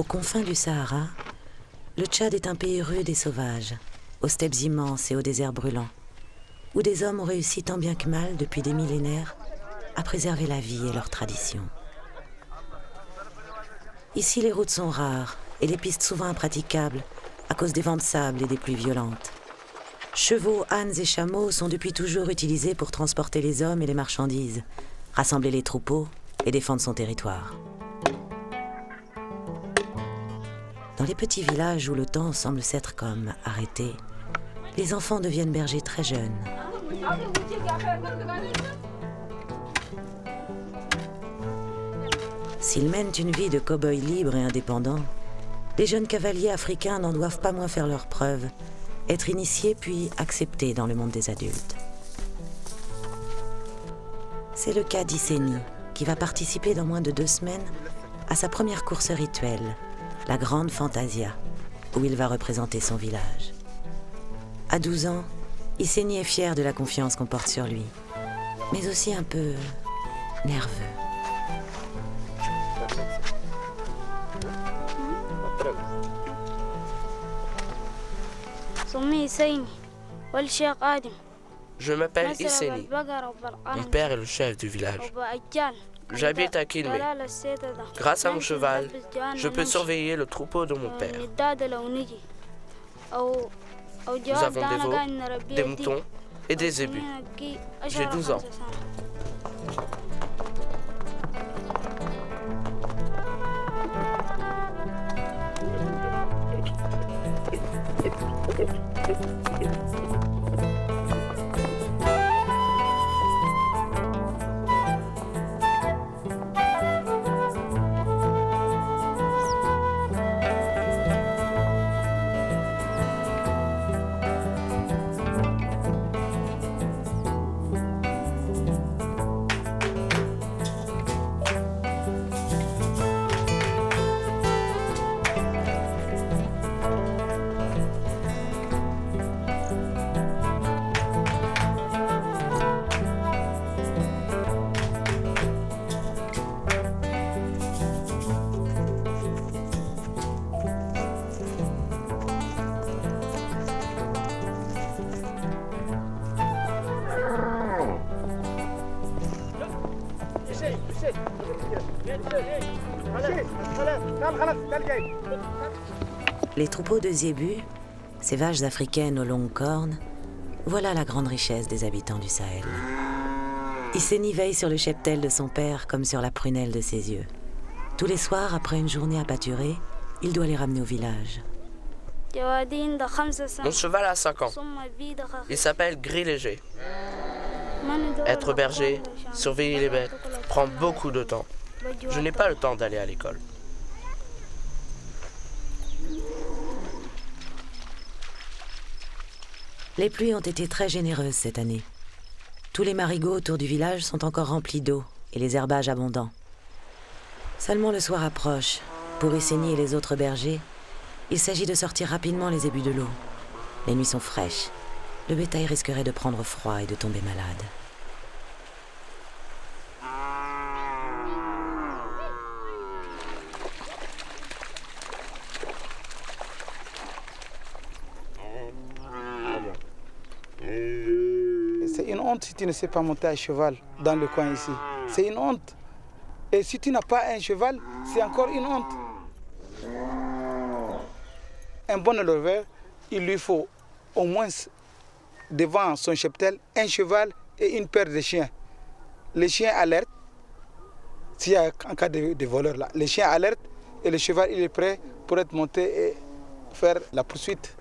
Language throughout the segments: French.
Aux confins du Sahara, le Tchad est un pays rude et sauvage, aux steppes immenses et aux déserts brûlants, où des hommes ont réussi tant bien que mal, depuis des millénaires, à préserver la vie et leurs traditions. Ici, les routes sont rares et les pistes souvent impraticables à cause des vents de sable et des pluies violentes. Chevaux, ânes et chameaux sont depuis toujours utilisés pour transporter les hommes et les marchandises, rassembler les troupeaux et défendre son territoire. Dans les petits villages où le temps semble s'être comme arrêté, les enfants deviennent bergers très jeunes. S'ils mènent une vie de cow-boy libre et indépendant, les jeunes cavaliers africains n'en doivent pas moins faire leurs preuves, être initiés puis acceptés dans le monde des adultes. C'est le cas d'Isseni, qui va participer dans moins de 2 semaines à sa première course rituelle, la Grande Fantasia, où il va représenter son village. À 12 ans, Isseni est fier de la confiance qu'on porte sur lui, mais aussi un peu nerveux. Je m'appelle Isseni. Mon père est le chef du village. J'habite à Kilmé. Grâce à mon cheval, je peux surveiller le troupeau de mon père. Nous avons des veaux, des moutons et des zébus. J'ai 12 ans. Les troupeaux de zébus, ces vaches africaines aux longues cornes, voilà la grande richesse des habitants du Sahel. Isseni veille sur le cheptel de son père comme sur la prunelle de ses yeux. Tous les soirs, après une journée à pâturer, il doit les ramener au village. Mon cheval a 5 ans. Il s'appelle Gris Léger. Être berger, surveiller les bêtes, prend beaucoup de temps. Je n'ai pas le temps d'aller à l'école. Les pluies ont été très généreuses cette année. Tous les marigots autour du village sont encore remplis d'eau et les herbages abondants. Seulement le soir approche. Pour Isseni et les autres bergers, il s'agit de sortir rapidement les ébus de l'eau. Les nuits sont fraîches. Le bétail risquerait de prendre froid et de tomber malade. C'est une honte si tu ne sais pas monter à cheval dans le coin ici. C'est une honte. Et si tu n'as pas un cheval, c'est encore une honte. Un bon éleveur, il lui faut au moins devant son cheptel un cheval et une paire de chiens. Les chiens alertent, s'il y a un cas de voleur là, les chiens alertent et le cheval il est prêt pour être monté et faire la poursuite.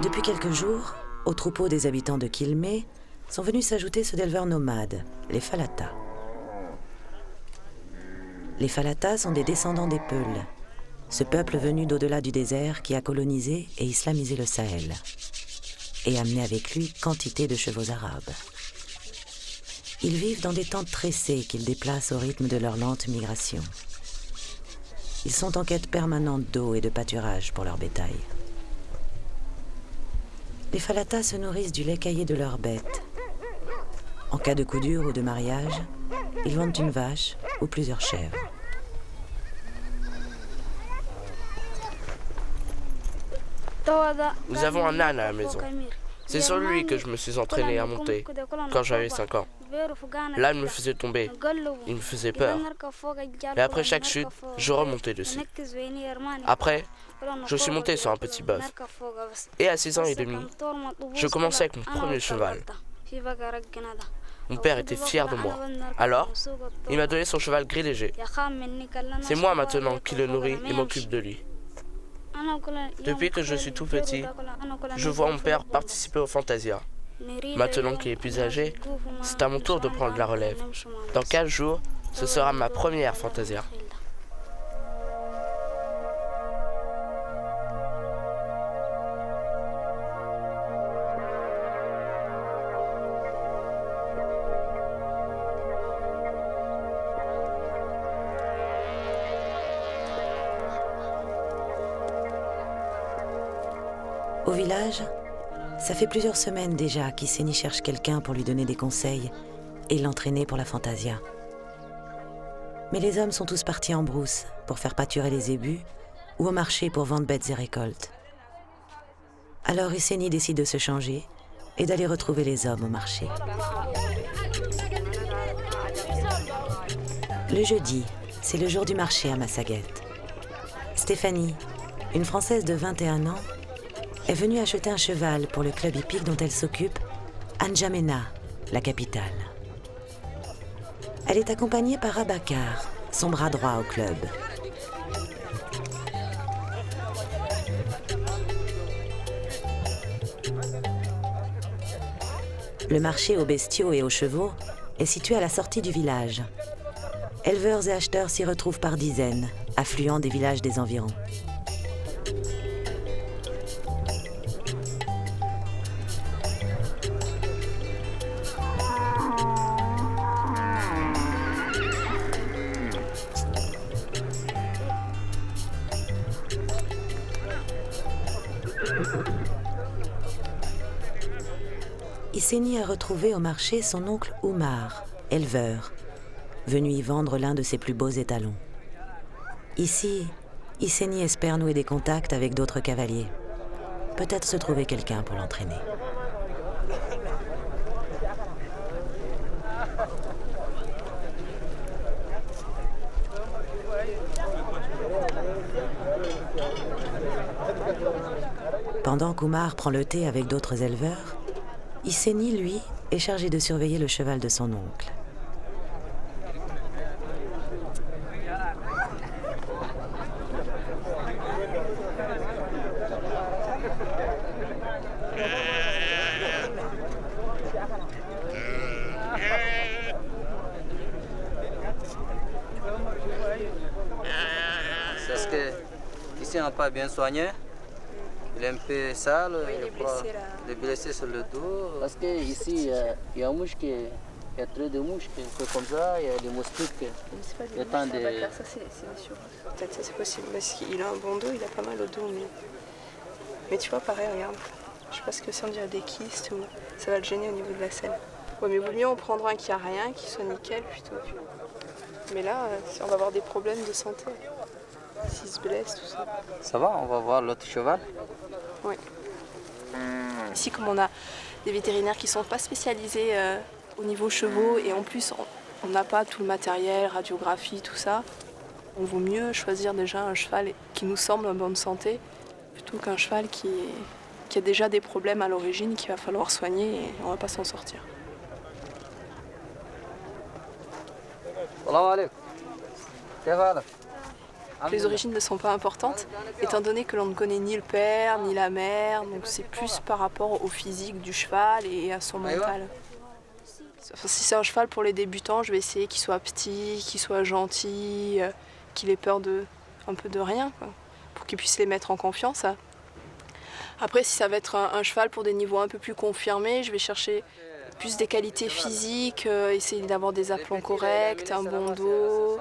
Depuis quelques jours, au troupeau des habitants de Kilmé sont venus s'ajouter ceux d'éleveurs nomades, les Falatas. Les Falatas sont des descendants des Peuls, ce peuple venu d'au-delà du désert qui a colonisé et islamisé le Sahel, et amené avec lui quantité de chevaux arabes. Ils vivent dans des tentes tressées qu'ils déplacent au rythme de leur lente migration. Ils sont en quête permanente d'eau et de pâturage pour leur bétail. Les Falatas se nourrissent du lait caillé de leurs bêtes. En cas de coup dur ou de mariage, ils vendent une vache ou plusieurs chèvres. Nous avons un âne à la maison. C'est sur lui que je me suis entraîné à monter quand j'avais 5 ans. L'âne me faisait tomber, il me faisait peur. Et après chaque chute, je remontais dessus. Après, je suis monté sur un petit bœuf. Et à 6 ans et demi, je commençais avec mon premier cheval. Mon père était fier de moi. Alors, il m'a donné son cheval gris léger. C'est moi maintenant qui le nourris et m'occupe de lui. Depuis que je suis tout petit, je vois mon père participer au Fantasia. Maintenant qu'il est plus âgé, c'est à mon tour de prendre la relève. Dans 15 jours, ce sera ma première Fantasia. Au village, ça fait plusieurs semaines déjà qu'Isseni cherche quelqu'un pour lui donner des conseils et l'entraîner pour la Fantasia. Mais les hommes sont tous partis en brousse pour faire pâturer les ébus ou au marché pour vendre bêtes et récoltes. Alors Isseni décide de se changer et d'aller retrouver les hommes au marché. Le jeudi, c'est le jour du marché à Massaguet. Stéphanie, une Française de 21 ans, est venue acheter un cheval pour le club hippique dont elle s'occupe, à N'Djamena, la capitale. Elle est accompagnée par Abakar, son bras droit au club. Le marché aux bestiaux et aux chevaux est situé à la sortie du village. Éleveurs et acheteurs s'y retrouvent par dizaines, affluents des villages des environs. Isseni a retrouvé au marché son oncle Oumar, éleveur, venu y vendre l'un de ses plus beaux étalons. Ici, Isseni espère nouer des contacts avec d'autres cavaliers. Peut-être se trouver quelqu'un pour l'entraîner. Pendant qu'Oumar prend le thé avec d'autres éleveurs, Isseni, lui, est chargé de surveiller le cheval de son oncle. C'est parce que ici on n'a pas bien soigné. Il est un peu sale, il est blessé sur le dos. Parce qu'ici, il y a un mouche il y a trop de mouches qui sont comme ça, il y a des moustiques. C'est pas des mouches, ça c'est sûr. Peut-être ça c'est possible, parce qu'il a un bon dos, il a pas mal au dos. Mais tu vois, pareil, regarde. Je sais pas ce que c'est, on dirait des kystes ou ça va le gêner au niveau de la selle. Ouais, mais vaut mieux en prendre un qui a rien, qui soit nickel plutôt. Mais là, on va avoir des problèmes de santé. S'il se blesse, tout ça. Ça va, on va voir l'autre cheval. Oui. Ici, comme on a des vétérinaires qui ne sont pas spécialisés au niveau chevaux et en plus on n'a pas tout le matériel, radiographie, tout ça, on vaut mieux choisir déjà un cheval qui nous semble en bonne santé plutôt qu'un cheval qui a déjà des problèmes à l'origine qu'il va falloir soigner et on ne va pas s'en sortir. Salam alaikum. Les origines ne sont pas importantes, étant donné que l'on ne connaît ni le père, ni la mère, donc c'est plus par rapport au physique du cheval et à son mental. Si c'est un cheval pour les débutants, je vais essayer qu'il soit petit, qu'il soit gentil, qu'il ait peur un peu de rien, quoi, pour qu'il puisse les mettre en confiance. Après, si ça va être un cheval pour des niveaux un peu plus confirmés, je vais chercher plus des qualités physiques, essayer d'avoir des aplombs corrects, un bon dos,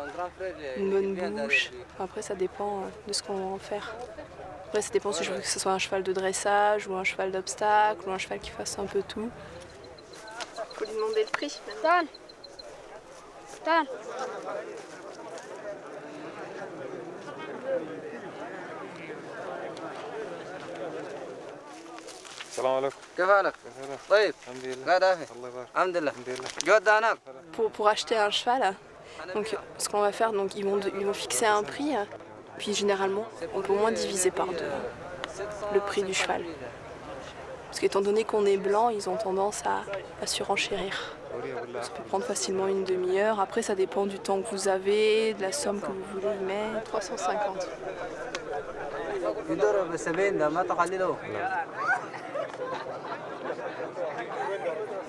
une bonne bouche. Après, ça dépend de ce qu'on va en faire. Après, ça dépend si je veux que ce soit un cheval de dressage ou un cheval d'obstacle ou un cheval qui fasse un peu tout. Faut lui demander le prix. السلام عليكم. كيف حالك؟ طيب. الحمد لله. لا دافع. الله يبارك. الحمد لله. الحمد لله. جود دانك. Pour acheter un cheval, donc, ce qu'on va faire, donc, ils vont fixer un prix, puis généralement, on peut au moins diviser par deux le prix du cheval. Parce qu'étant donné qu'on est blanc, ils ont tendance à surenchérir. Ça peut prendre facilement une demi-heure. Après, ça dépend du temps que vous avez, de la somme que vous voulez y mettre. 350.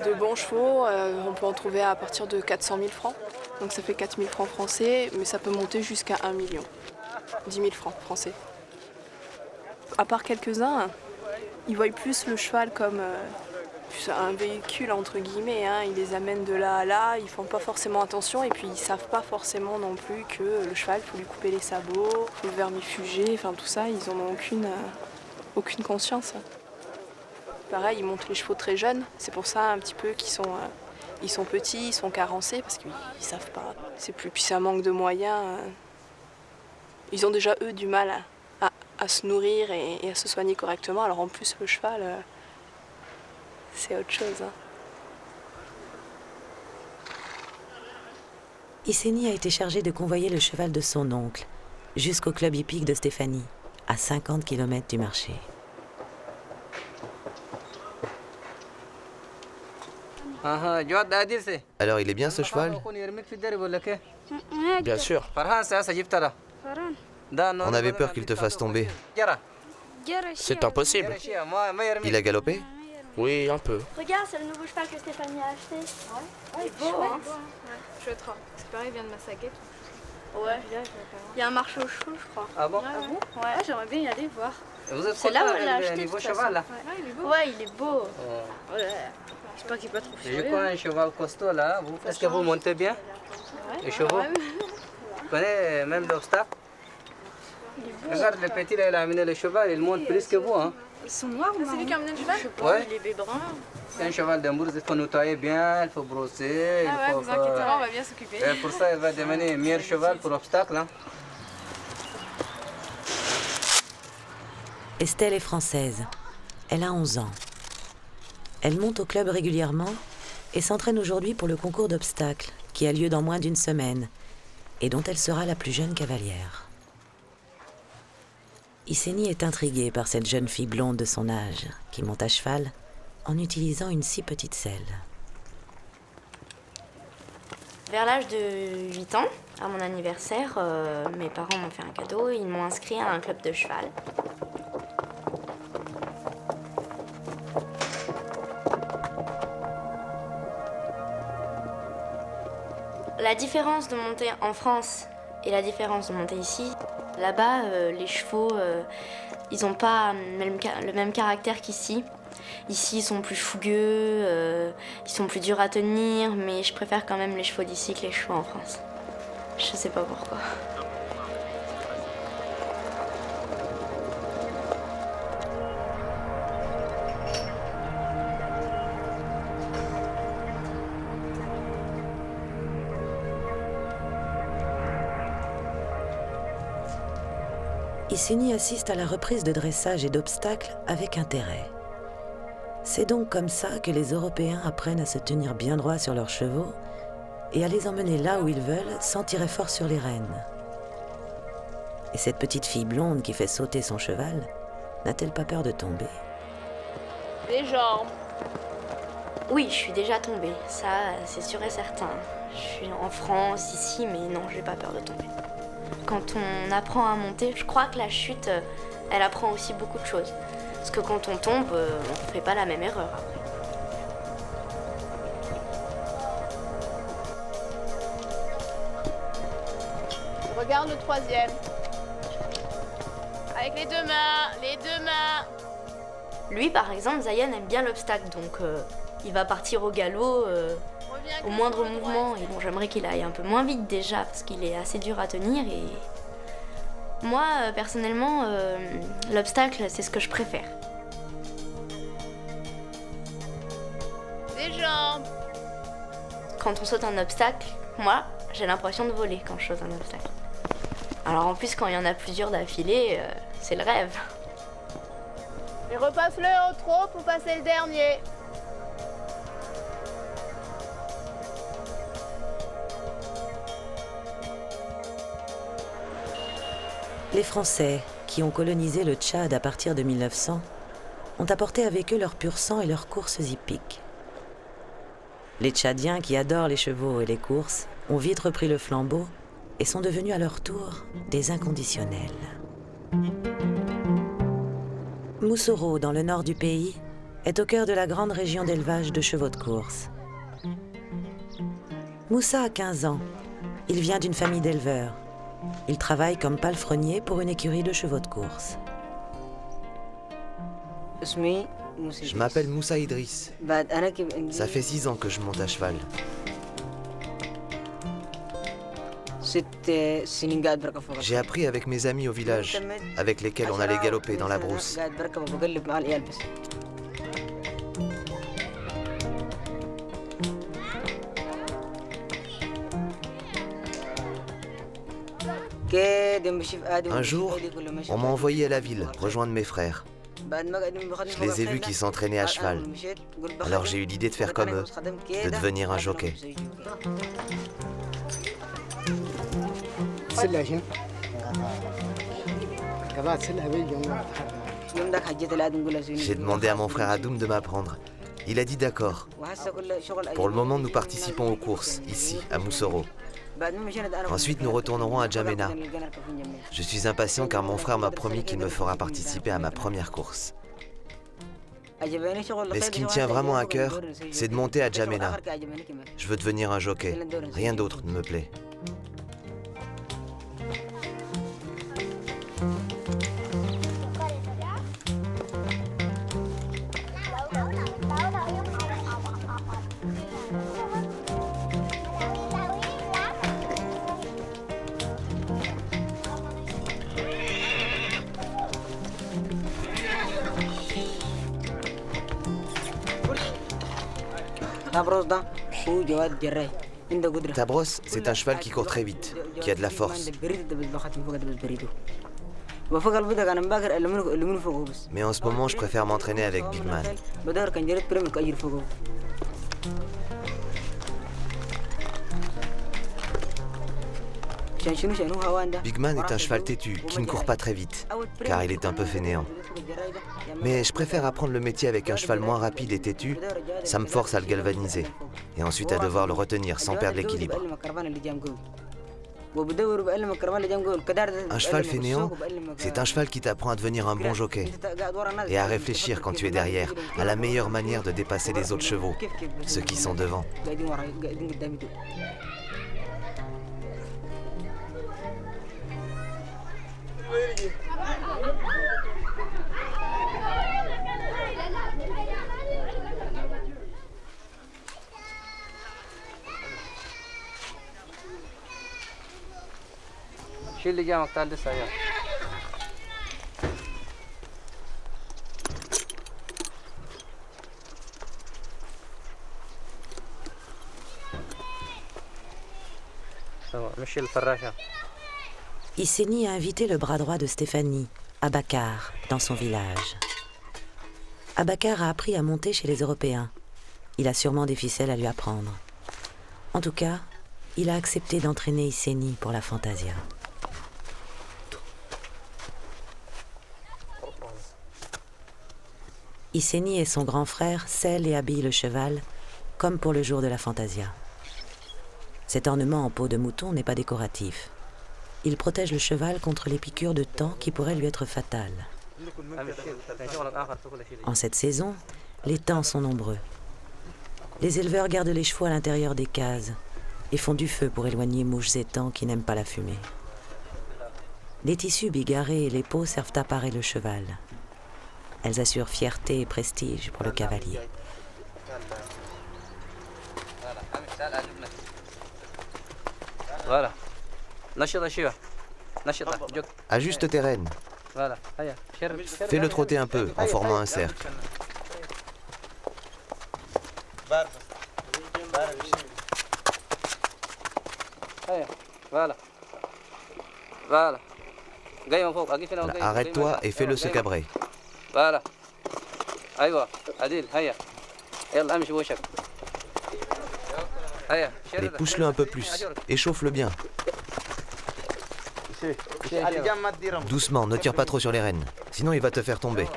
De bons chevaux, on peut en trouver à partir de 400 000 francs. Donc ça fait 4 000 francs français, mais ça peut monter jusqu'à 1 million. 10 000 francs français. À part quelques-uns, ils voient plus le cheval comme un véhicule, entre guillemets. Ils les amènent de là à là, ils font pas forcément attention et puis ils savent pas forcément non plus que le cheval, il faut lui couper les sabots, il faut le vermifuger, enfin tout ça, ils en ont aucune conscience. Pareil, ils montent les chevaux très jeunes, c'est pour ça un petit peu qu'ils sont petits, ils sont carencés parce qu'ils savent pas. Puis c'est un manque de moyens. Ils ont déjà eux du mal à se nourrir et à se soigner correctement, alors en plus le cheval, c'est autre chose. Isseni a été chargé de convoyer le cheval de son oncle jusqu'au club hippique de Stéphanie, à 50 km du marché. Alors il est bien ce cheval? Bien sûr. On avait peur qu'il te fasse tomber. C'est impossible. Il a galopé? Oui, un peu. Regarde, c'est le nouveau cheval que Stéphanie a acheté. Ouais, il est beau, hein. Chouette. C'est pareil, il vient de Massaguet. Ouais. Il y a un marché aux chevaux, je crois. Ah bon? Ouais, j'aimerais bien y aller voir. Vous êtes C'est là où elle l'a le acheté. nouveau de toute cheval là? façon. Ouais, il est beau. Ouais, il est beau. Ouais. J'espère qu'il n'est pas trop Je furieux. connais un cheval costaud là. Est-ce que vous montez bien? Les chevaux? Vous connaissez même l'obstacle? Regarde le petit là, il a amené le cheval, il monte plus que vous. Hein. Ils sont noirs ou c'est lui qui a amené le cheval? Ouais. Il est bébrun. C'est un cheval d'Hambourg, il faut nettoyer bien, il faut brosser. Ah ouais, il faut vous inquiétez pas, on va bien s'occuper. Et pour ça, il va devenir un meilleur cheval pour l'obstacle. Hein. Estelle est française. Elle a 11 ans. Elle monte au club régulièrement et s'entraîne aujourd'hui pour le concours d'obstacles qui a lieu dans moins d'une semaine et dont elle sera la plus jeune cavalière. Isseni est intriguée par cette jeune fille blonde de son âge qui monte à cheval en utilisant une si petite selle. Vers l'âge de 8 ans, à mon anniversaire, mes parents m'ont fait un cadeau et ils m'ont inscrit à un club de cheval. La différence de monter en France et la différence de monter ici, là-bas, les chevaux, ils n'ont pas le même caractère qu'ici. Ici, ils sont plus fougueux, ils sont plus durs à tenir, mais je préfère quand même les chevaux d'ici que les chevaux en France. Je sais pas pourquoi. Isseni assiste à la reprise de dressage et d'obstacles avec intérêt. C'est donc comme ça que les Européens apprennent à se tenir bien droit sur leurs chevaux et à les emmener là où ils veulent sans tirer fort sur les rênes. Et cette petite fille blonde qui fait sauter son cheval, n'a-t-elle pas peur de tomber? Les jambes. Oui, je suis déjà tombée, ça c'est sûr et certain. Je suis en France, ici, mais non, j'ai pas peur de tomber. Quand on apprend à monter, je crois que la chute, elle apprend aussi beaucoup de choses. Parce que quand on tombe, on ne fait pas la même erreur après. Regarde le troisième. Avec les deux mains. Lui, par exemple, Zayan aime bien l'obstacle, donc il va partir au galop au moindre mouvement. Et bon, j'aimerais qu'il aille un peu moins vite déjà, parce qu'il est assez dur à tenir. Et moi, personnellement, l'obstacle, c'est ce que je préfère. Des jambes. Quand on saute un obstacle, moi, j'ai l'impression de voler quand je saute un obstacle. Alors en plus, quand il y en a plusieurs d'affilée, c'est le rêve. Et repasse-le au trot pour passer le dernier. Les Français, qui ont colonisé le Tchad à partir de 1900, ont apporté avec eux leur pur sang et leurs courses hippiques. Les Tchadiens, qui adorent les chevaux et les courses, ont vite repris le flambeau et sont devenus à leur tour des inconditionnels. Moussoro, dans le nord du pays, est au cœur de la grande région d'élevage de chevaux de course. Moussa a 15 ans. Il vient d'une famille d'éleveurs. Il travaille comme palefrenier pour une écurie de chevaux de course. Je m'appelle Moussa Idriss. Ça fait 6 ans que je monte à cheval. J'ai appris avec mes amis au village, avec lesquels on allait galoper dans la brousse. Un jour, on m'a envoyé à la ville rejoindre mes frères. Je les ai vus qui s'entraînaient à cheval. Alors j'ai eu l'idée de faire comme eux, de devenir un jockey. J'ai demandé à mon frère Adoum de m'apprendre. Il a dit d'accord. Pour le moment, nous participons aux courses, ici, à Moussoro. Ensuite, nous retournerons à Djamena. Je suis impatient car mon frère m'a promis qu'il me fera participer à ma première course. Mais ce qui me tient vraiment à cœur, c'est de monter à Djamena. Je veux devenir un jockey. Rien d'autre ne me plaît. Tabros, c'est un cheval qui court très vite, qui a de la force. Mais en ce moment, je préfère m'entraîner avec Big Man. Big Man est un cheval têtu qui ne court pas très vite, car il est un peu fainéant. Mais je préfère apprendre le métier avec un cheval moins rapide et têtu, ça me force à le galvaniser, et ensuite à devoir le retenir sans perdre l'équilibre. Un cheval fainéant, c'est un cheval qui t'apprend à devenir un bon jockey, et à réfléchir quand tu es derrière, à la meilleure manière de dépasser les autres chevaux, ceux qui sont devant. Isseni a invité le bras droit de Stéphanie, Abakar, dans son village. Abakar a appris à monter chez les Européens. Il a sûrement des ficelles à lui apprendre. En tout cas, il a accepté d'entraîner Isseni pour la Fantasia. Isseni et son grand frère scellent et habillent le cheval, comme pour le jour de la Fantasia. Cet ornement en peau de mouton n'est pas décoratif. Il protège le cheval contre les piqûres de taon qui pourraient lui être fatales. En cette saison, les taons sont nombreux. Les éleveurs gardent les chevaux à l'intérieur des cases et font du feu pour éloigner mouches et taons qui n'aiment pas la fumée. Les tissus bigarrés et les peaux servent à parer le cheval. Elles assurent fierté et prestige pour le cavalier. Voilà. Ajuste tes rênes. Fais-le trotter un peu en formant un cercle. Voilà. Voilà. Voilà. Arrête-toi et fais-le se cabrer. Voilà. Aïwa, Adil, Haya. Yalla, amshi washak. Haya, Allez, pousse-le un peu plus. Échauffe-le bien. Doucement, ne tire pas trop sur les rênes. Sinon, il va te faire tomber.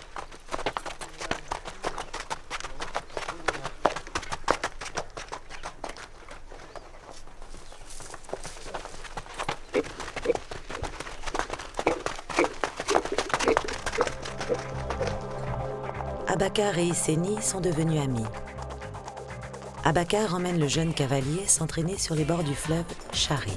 Abakar et Isseni sont devenus amis. Abakar emmène le jeune cavalier s'entraîner sur les bords du fleuve Chari.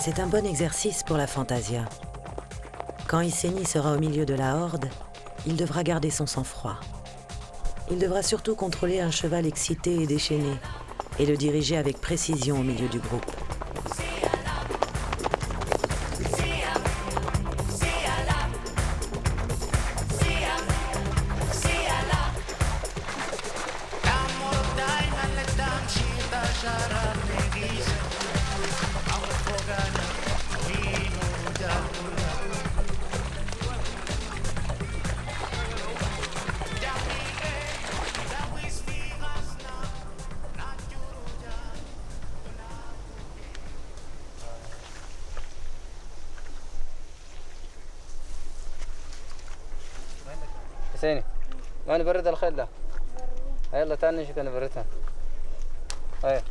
C'est un bon exercice pour la fantasia. Quand Isseni sera au milieu de la horde, il devra garder son sang-froid. Il devra surtout contrôler un cheval excité et déchaîné et le diriger avec précision au milieu du groupe. حسيني ما نبرد الخيل ده. يلا تعال نشوف نبردها. هيا.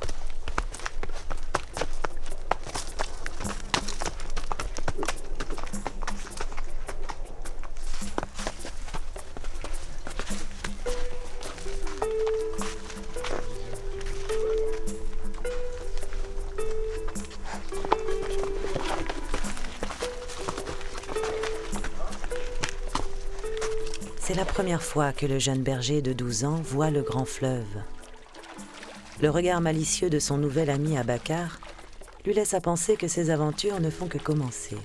C'est la première fois que le jeune berger de 12 ans voit le grand fleuve. Le regard malicieux de son nouvel ami Abakar lui laisse à penser que ses aventures ne font que commencer.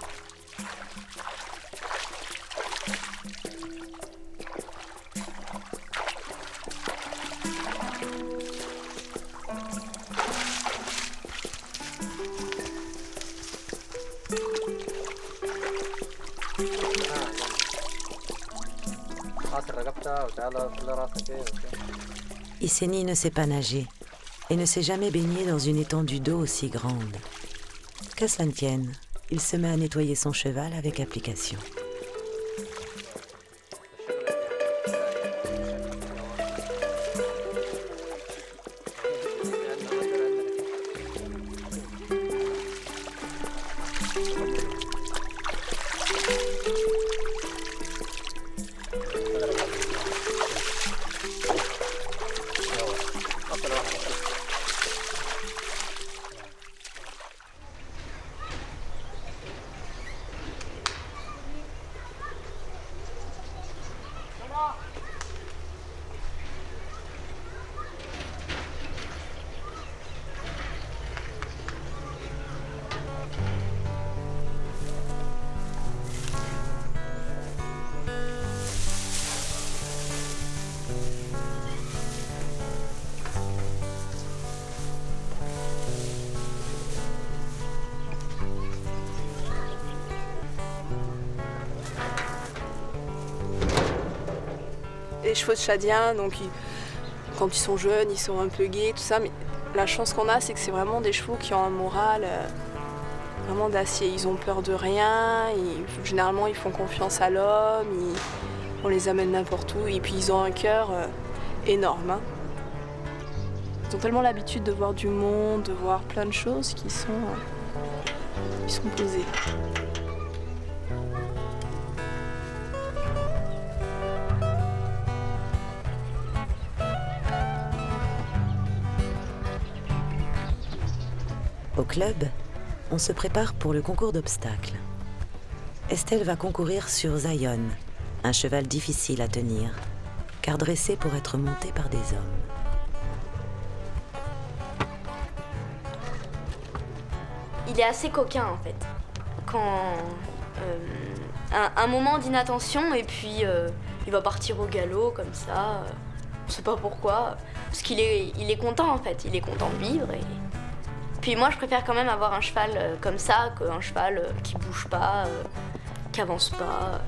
Isseni ne sait pas nager et ne s'est jamais baigné dans une étendue d'eau aussi grande. Qu'à cela ne tienne, il se met à nettoyer son cheval avec application. Les chevaux tchadiens, donc quand ils sont jeunes, ils sont un peu gais, tout ça, mais la chance qu'on a, c'est que c'est vraiment des chevaux qui ont un moral vraiment d'acier. Ils ont peur de rien, généralement ils font confiance à l'homme, on les amène n'importe où, et puis ils ont un cœur énorme. Hein. ont tellement l'habitude de voir du monde, de voir plein de choses qui sont posées. Au club, on se prépare pour le concours d'obstacles. Estelle va concourir sur Zion, un cheval difficile à tenir, car dressé pour être monté par des hommes. Il est assez coquin en fait. Quand un moment d'inattention et puis il va partir au galop comme ça, on sait pas pourquoi, parce qu'il est content en fait, il est content de vivre. Et puis moi je préfère quand même avoir un cheval comme ça qu'un cheval qui bouge pas, qui avance pas.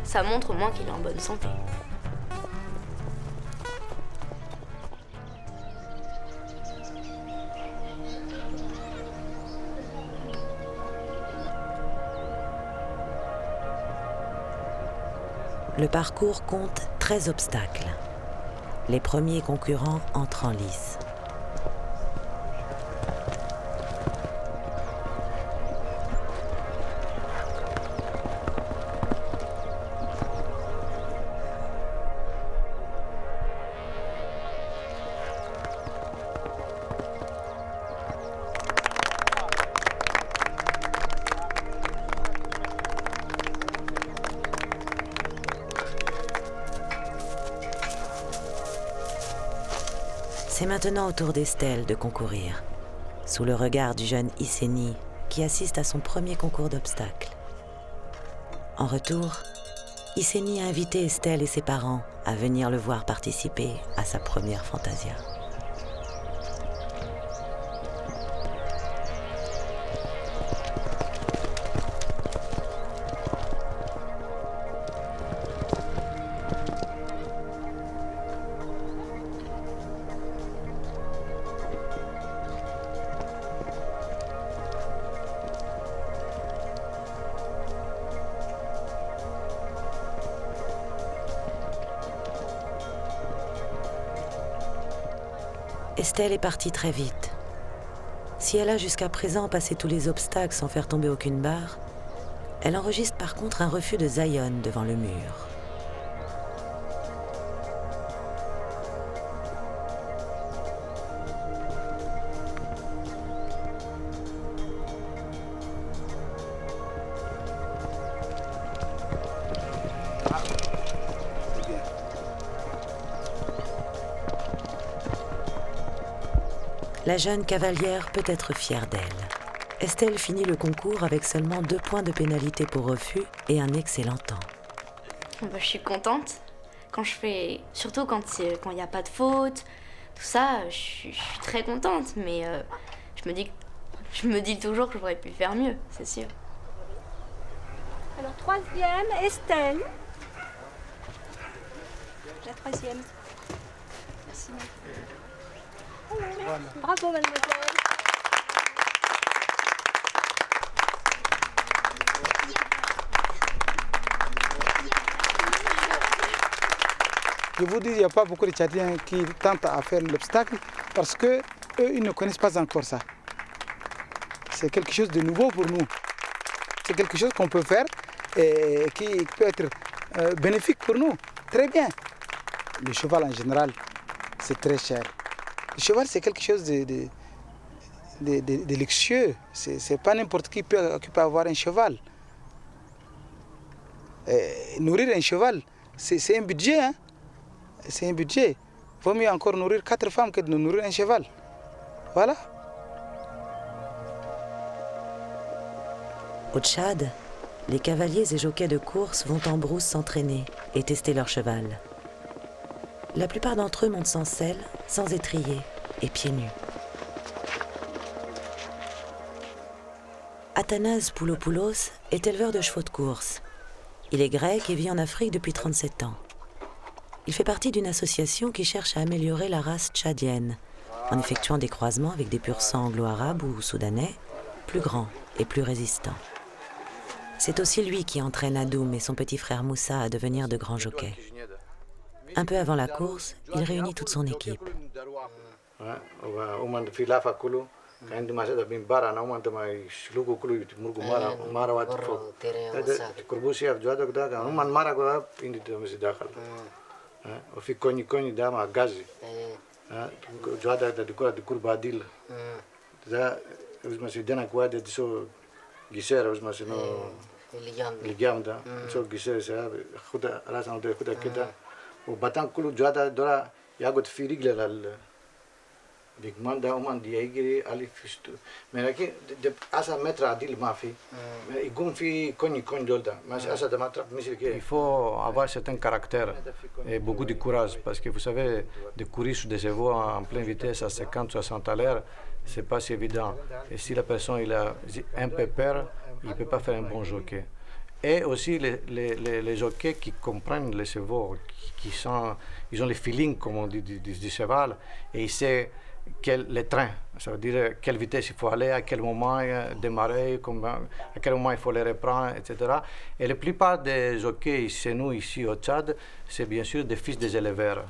Ça montre au moins qu'il est en bonne santé. Le parcours compte 13 obstacles. Les premiers concurrents entrent en lice. C'est maintenant au tour d'Estelle de concourir, sous le regard du jeune Isseni qui assiste à son premier concours d'obstacles. En retour, Isseni a invité Estelle et ses parents à venir le voir participer à sa première Fantasia. Estelle est partie très vite. Si elle a jusqu'à présent passé tous les obstacles sans faire tomber aucune barre, elle enregistre par contre un refus de Zion devant le mur. La jeune cavalière peut être fière d'elle. Estelle finit le concours avec seulement 2 points de pénalité pour refus et un excellent temps. Je suis contente quand je fais, surtout quand il n'y a pas de faute, tout ça, je suis très contente. Mais je me dis toujours que j'aurais pu faire mieux, c'est sûr. Alors 3e, Estelle. La 3e. Merci. Voilà. Bravo, mademoiselle. Je vous dis, il n'y a pas beaucoup de Tchadiens qui tentent à faire l'obstacle parce qu'eux, ils ne connaissent pas encore ça. C'est quelque chose de nouveau pour nous. C'est quelque chose qu'on peut faire et qui peut être bénéfique pour nous. Très bien. Le cheval en général, c'est très cher. Le cheval, c'est quelque chose de luxueux. C'est pas n'importe qui peut avoir un cheval. Nourrir un cheval, c'est un budget. Hein? C'est un budget. Il vaut mieux encore nourrir 4 femmes que de nourrir un cheval. Voilà. Au Tchad, les cavaliers et jockeys de course vont en brousse s'entraîner et tester leur cheval. La plupart d'entre eux montent sans selle, sans étrier et pieds nus. Athanase Poulopoulos est éleveur de chevaux de course. Il est grec et vit en Afrique depuis 37 ans. Il fait partie d'une association qui cherche à améliorer la race tchadienne en effectuant des croisements avec des pur-sang anglo-arabes ou soudanais, plus grands et plus résistants. C'est aussi lui qui entraîne Adoum et son petit frère Moussa à devenir de grands jockeys. Un peu avant la course, il réunit toute son équipe. Il faut avoir certain caractère et beaucoup de courage parce que vous savez, de courir sur des chevaux en pleine vitesse à 50-60 à l'heure, c'est pas si évident. Et si la personne il a un peu peur, il ne peut pas faire un bon jockey. Et aussi les jockeys qui comprennent les chevaux, ils ont le feeling, comme on dit, du cheval, et ils savent les trains, ça veut dire quelle vitesse il faut aller, à quel moment démarrer, à quel moment il faut les reprendre, etc. Et la plupart des jockeys chez nous, ici au Tchad, c'est bien sûr des fils des éleveurs.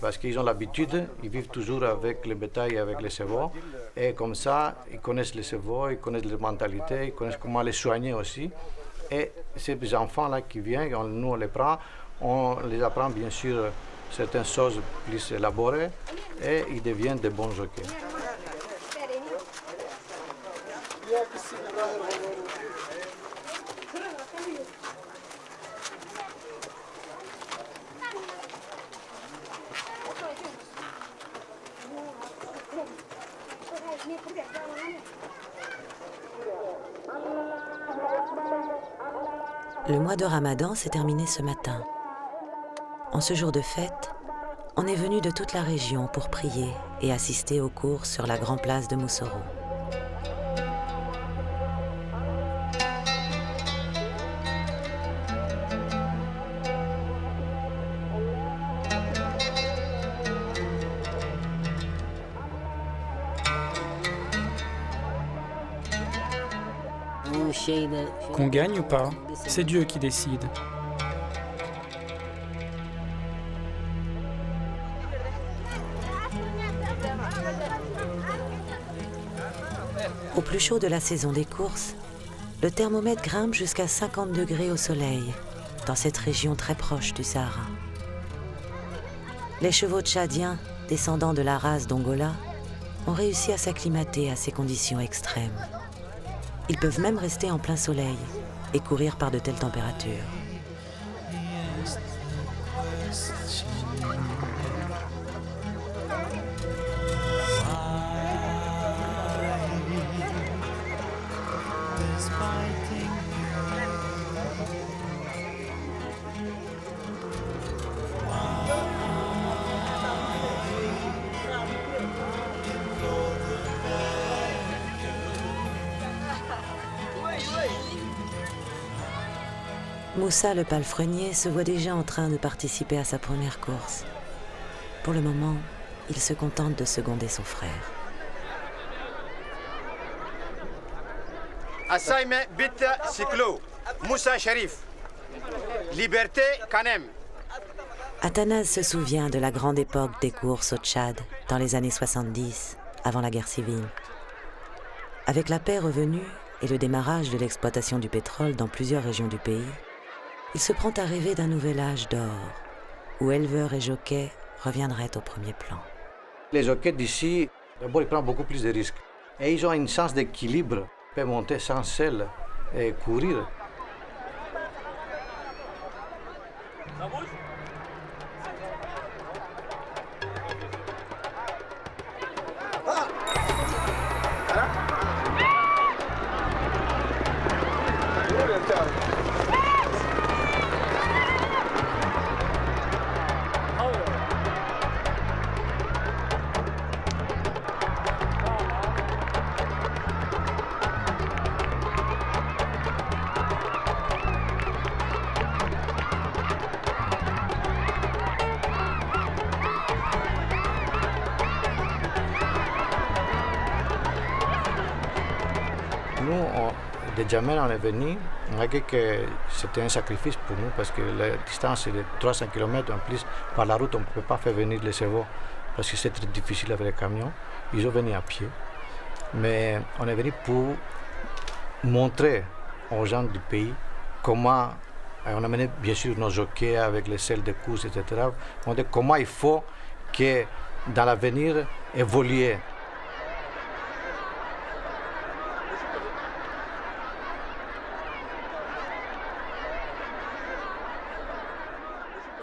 Parce qu'ils ont l'habitude, ils vivent toujours avec le bétail et avec les chevaux. Et comme ça, ils connaissent les chevaux, ils connaissent leur mentalité, ils connaissent comment les soigner aussi. Et ces enfants-là qui viennent, nous on les prend, on les apprend bien sûr certaines choses plus élaborées et ils deviennent de bons jockeys. Le mois de Ramadan s'est terminé ce matin. En ce jour de fête, on est venu de toute la région pour prier et assister aux courses sur la grande place de Moussoro. Qu'on gagne ou pas, c'est Dieu qui décide. Au plus chaud de la saison des courses, le thermomètre grimpe jusqu'à 50 degrés au soleil, dans cette région très proche du Sahara. Les chevaux tchadiens, descendants de la race d'Ongola, ont réussi à s'acclimater à ces conditions extrêmes. Ils peuvent même rester en plein soleil et courir par de telles températures. Moussa le palefrenier se voit déjà en train de participer à sa première course. Pour le moment, il se contente de seconder son frère. Assaïme Bit Cyclo, Moussa Sharif, Liberté Kanem. Athanase se souvient de la grande époque des courses au Tchad, dans les années 70, avant la guerre civile. Avec la paix revenue et le démarrage de l'exploitation du pétrole dans plusieurs régions du pays, il se prend à rêver d'un nouvel âge d'or, où éleveurs et jockeys reviendraient au premier plan. Les jockeys d'ici, d'abord, ils prennent beaucoup plus de risques. Et ils ont une chance d'équilibre. Ils peuvent monter sans selle et courir. De Djamena, on est venu, on a dit que c'était un sacrifice pour nous parce que la distance est de 300 km. En plus, par la route, on ne peut pas faire venir les chevaux. parce que c'est très difficile avec les camions. Ils ont venu à pied. Mais on est venu pour montrer aux gens du pays comment, on a mené bien sûr nos jockeys avec les selles de course, etc. Montrer comment il faut que dans l'avenir évoluer.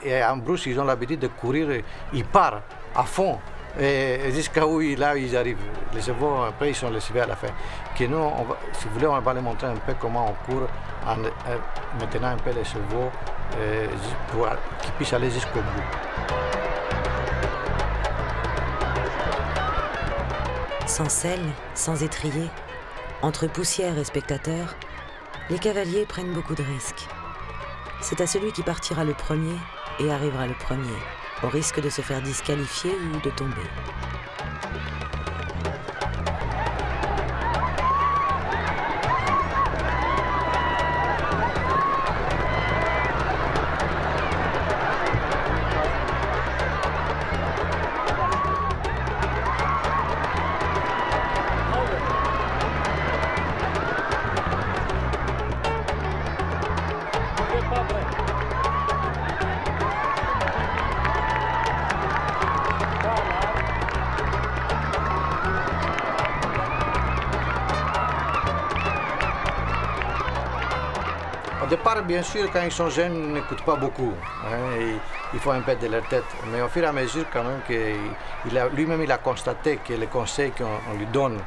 Et en Brousse, ils ont l'habitude de courir, ils partent à fond. Et jusqu'à où là ils arrivent. Les chevaux, après, ils sont laissés à la fin. Que nous, si vous voulez, on va les montrer un peu comment on court en maintenant un peu les chevaux pour qu'ils puissent aller jusqu'au bout. Sans selle, sans étrier, entre poussière et spectateurs, les cavaliers prennent beaucoup de risques. C'est à celui qui partira le premier et arrivera le premier, au risque de se faire disqualifier ou de tomber. Au départ, bien sûr, quand ils sont jeunes, ils n'écoutent pas beaucoup. Il faut un peu de leur tête. Mais au fur et à mesure, quand même, lui-même, il a constaté que les conseils qu'on lui donne,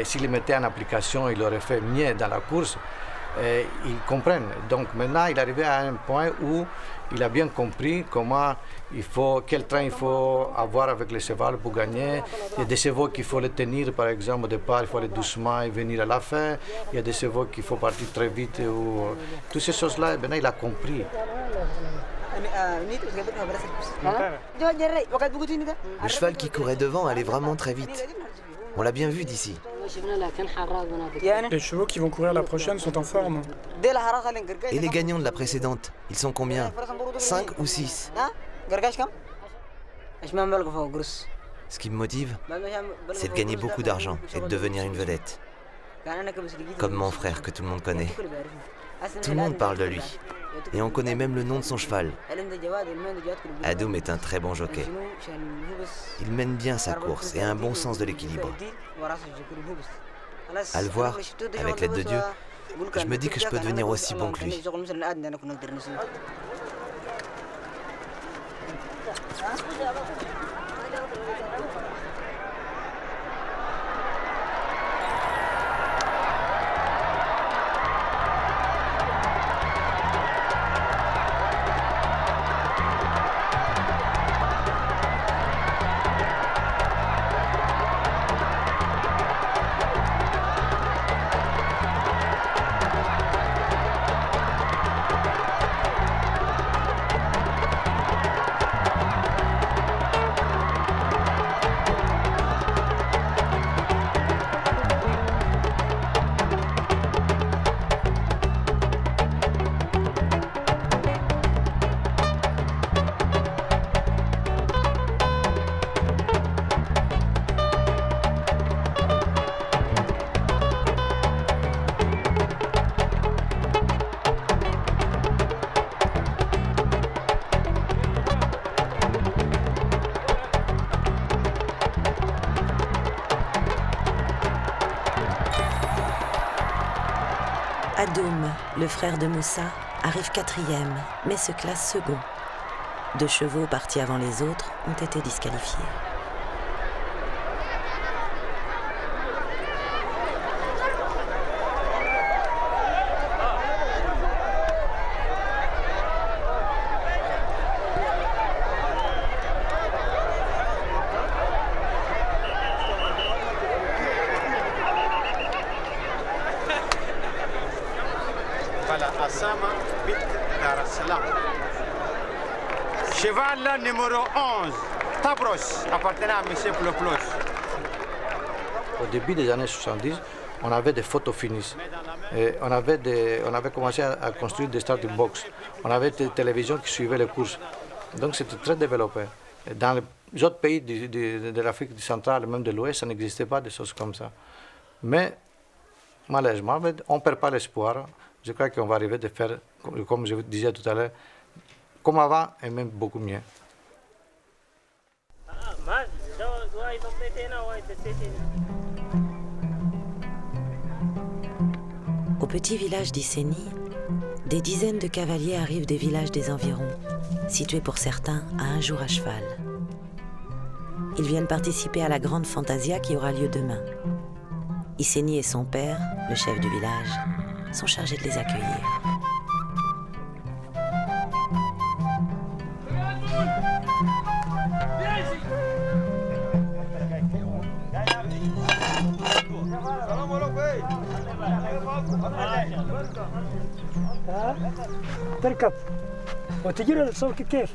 s'il les mettait en application, il aurait fait mieux dans la course. Ils comprennent. Donc maintenant, il est arrivé à un point où il a bien compris quel train il faut avoir avec le cheval pour gagner. Il y a des chevaux qu'il faut les tenir, par exemple, au départ, il faut aller doucement et venir à la fin. Il y a des chevaux qu'il faut partir très vite. Toutes ces choses-là, maintenant, il a compris. Le cheval qui courait devant allait vraiment très vite. On l'a bien vu d'ici. Les chevaux qui vont courir la prochaine sont en forme. Et les gagnants de la précédente, ils sont combien? 5 ou 6? Ce qui me motive, c'est de gagner beaucoup d'argent et de devenir une vedette. Comme mon frère que tout le monde connaît. Tout le monde parle de lui. Et on connaît même le nom de son cheval. Adoum est un très bon jockey. Il mène bien sa course et a un bon sens de l'équilibre. À le voir, avec l'aide de Dieu, je me dis que je peux devenir aussi bon que lui. Adoum, le frère de Moussa, arrive 4e, mais se classe second. 2 chevaux partis avant les autres ont été disqualifiés. Cheval numéro 11, Tabros, appartenant à M. Ploplos. Au début des années 70, on avait des photos finies. On avait commencé à construire des starting box. On avait des télévisions qui suivaient les courses. Donc c'était très développé. Dans les les autres pays de l'Afrique centrale, même de l'Ouest, ça n'existait pas des choses comme ça. Mais malheureusement, on ne perd pas l'espoir. Je crois qu'on va arriver à faire, comme je vous disais tout à l'heure, comme avant et même beaucoup mieux. Au petit village d'Iceni, des dizaines de cavaliers arrivent des villages des environs, situés pour certains à un jour à cheval. Ils viennent participer à la grande fantasia qui aura lieu demain. Iceni et son père, le chef du village, sont chargés de les accueillir. تركب وتجري الصوت كيف؟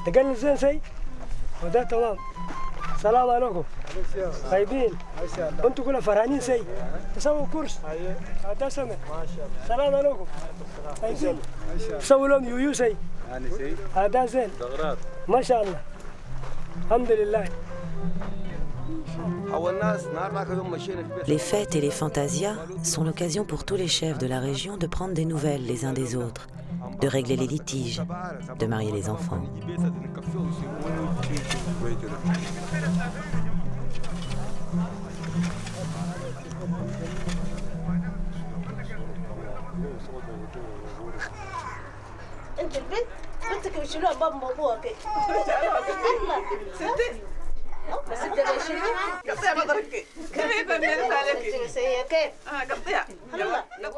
تقلل زين شيء وده تمام. السلام عليكم. طيبين؟ انتوا كلها فرحانين شيء تسووا كورس هذا سمع. السلام عليكم. طيبين؟ تسووا لهم يويو شيء هذا زين ما شاء الله الحمد لله. Les fêtes et les fantasias sont l'occasion pour tous les chefs de la région de prendre des nouvelles les uns des autres, de régler les litiges, de marier les enfants.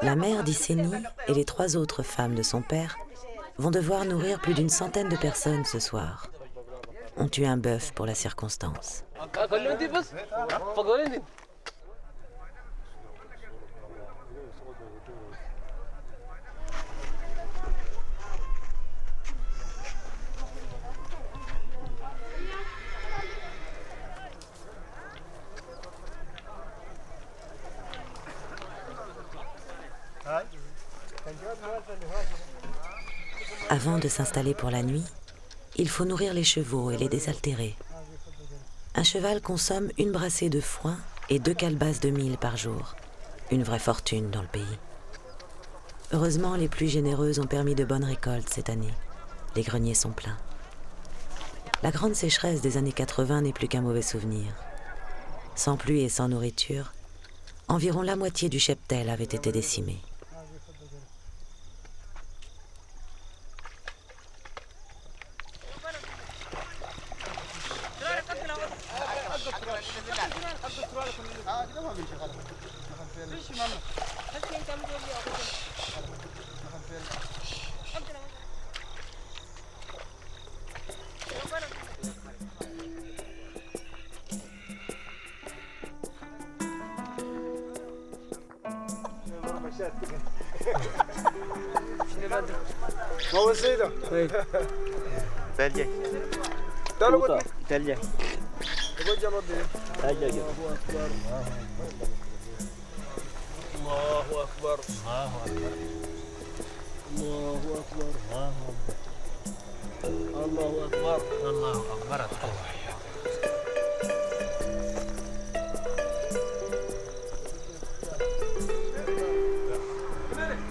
La mère d'Iceni et les 3 autres femmes de son père vont devoir nourrir plus d'une centaine de personnes ce soir. On tue un bœuf pour la circonstance. Avant de s'installer pour la nuit, il faut nourrir les chevaux et les désaltérer. Un cheval consomme une brassée de foin et 2 calebasses de mil par jour. Une vraie fortune dans le pays. Heureusement, les pluies généreuses ont permis de bonnes récoltes cette année. Les greniers sont pleins. La grande sécheresse des années 80 n'est plus qu'un mauvais souvenir. Sans pluie et sans nourriture, environ la moitié du cheptel avait été décimée.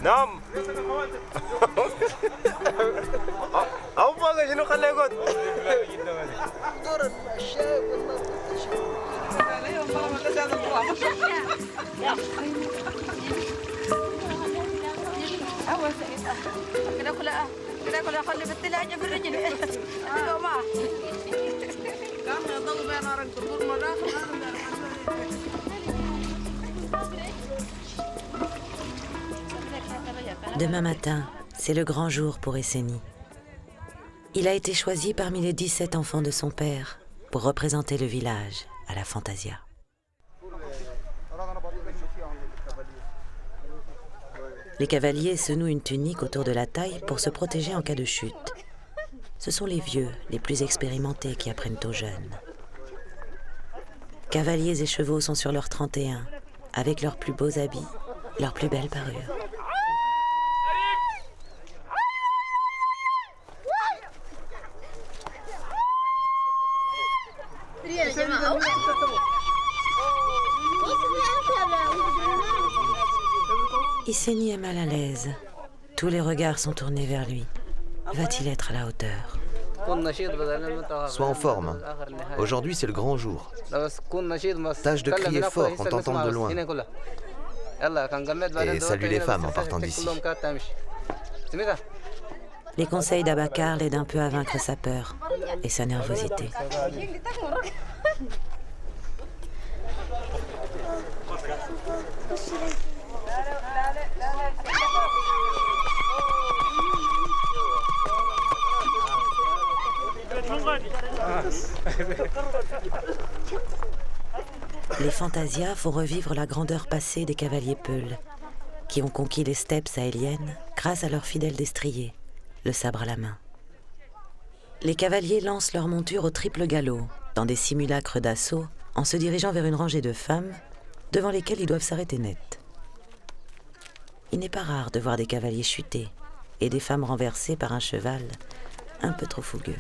نعم أبغى شنو خليه يقعد دور الشاي كده كل اخلي بالثلاجه في الرجل اديله معه كان يضل بين نار القبور مره. Demain matin, c'est le grand jour pour Iceni. Il a été choisi parmi les 17 enfants de son père pour représenter le village à la fantasia. Les cavaliers se nouent une tunique autour de la taille pour se protéger en cas de chute. Ce sont les vieux, les plus expérimentés qui apprennent aux jeunes. Cavaliers et chevaux sont sur leur 31, avec leurs plus beaux habits, leurs plus belles parures. Isseni est mal à l'aise. Tous les regards sont tournés vers lui. Va-t-il être à la hauteur? Sois en forme. Aujourd'hui, c'est le grand jour. Tâche de crier fort qu'on t'entende de loin. Et salue les femmes en partant d'ici. Les conseils d'Abakar l'aident un peu à vaincre sa peur et sa nervosité. Les fantasias font revivre la grandeur passée des cavaliers Peuls, qui ont conquis les steppes sahéliennes grâce à leur fidèle destrier, le sabre à la main. Les cavaliers lancent leur monture au triple galop, dans des simulacres d'assaut, en se dirigeant vers une rangée de femmes, devant lesquelles ils doivent s'arrêter net. Il n'est pas rare de voir des cavaliers chuter et des femmes renversées par un cheval un peu trop fougueux.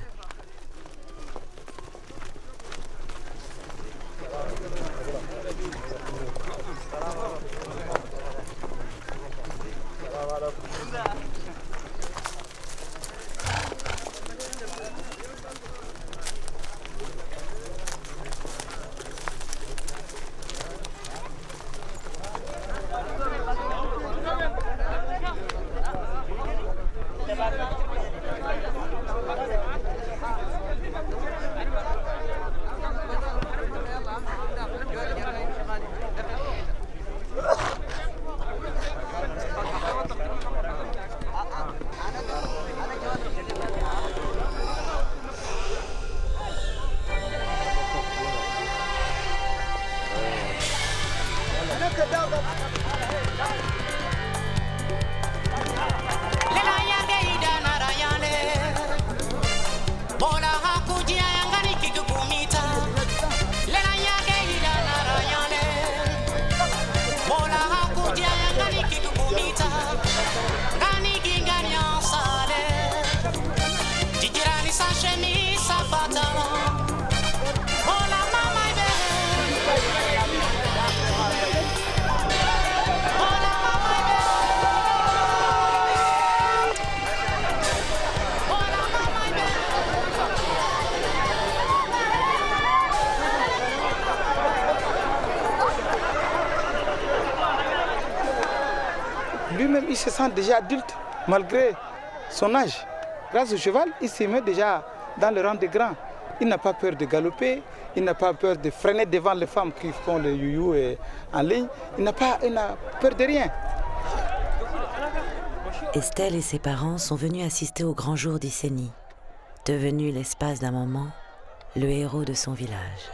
Lui-même, il se sent déjà adulte, malgré son âge. Grâce au cheval, il se met déjà dans le rang des grands. Il n'a pas peur de galoper, il n'a pas peur de freiner devant les femmes qui font le you-you en ligne. Il n'a peur de rien. Estelle et ses parents sont venus assister au grand jour d'Isseni, devenu l'espace d'un moment le héros de son village.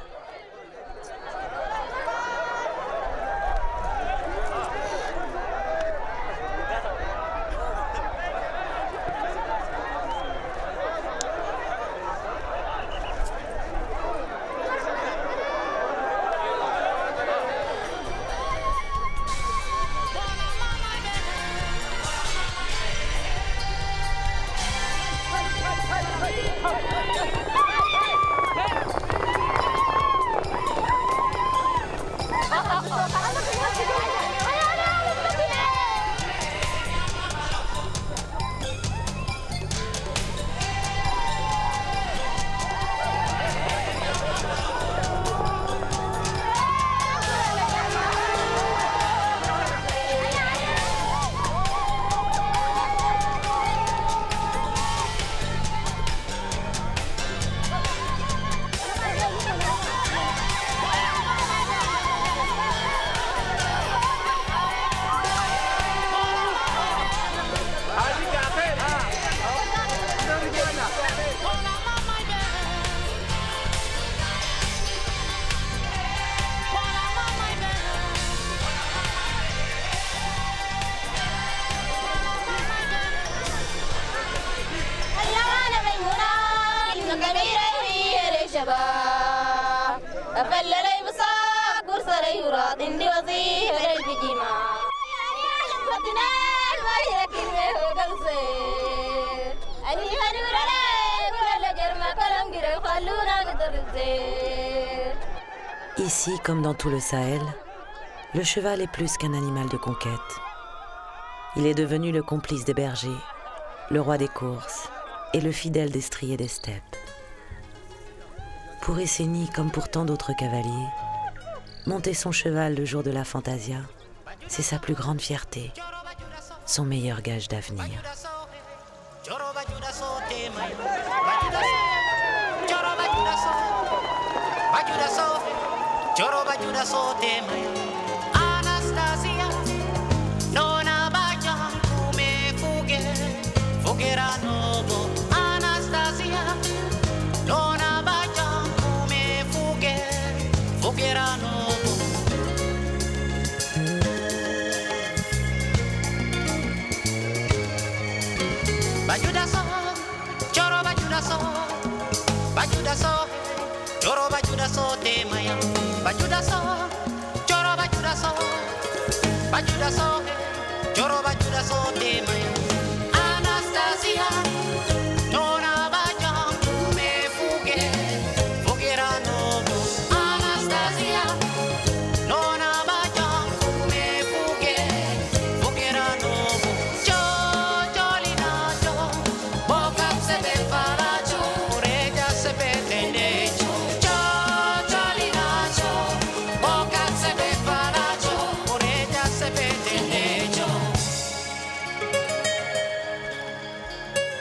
Ici, comme dans tout le Sahel, le cheval est plus qu'un animal de conquête. Il est devenu le complice des bergers, le roi des courses et le fidèle destrier des steppes. Pour Essénie, comme pour tant d'autres cavaliers, monter son cheval le jour de la Fantasia, c'est sa plus grande fierté, son meilleur gage d'avenir. Anastasia, nona bajan kume fugera nobo. Anastasia, nona bajan kume fugera nobo. Bajuda so, choro bajuda so, choro bajuda so te maya. Bajuda so, choro bajuda so, choro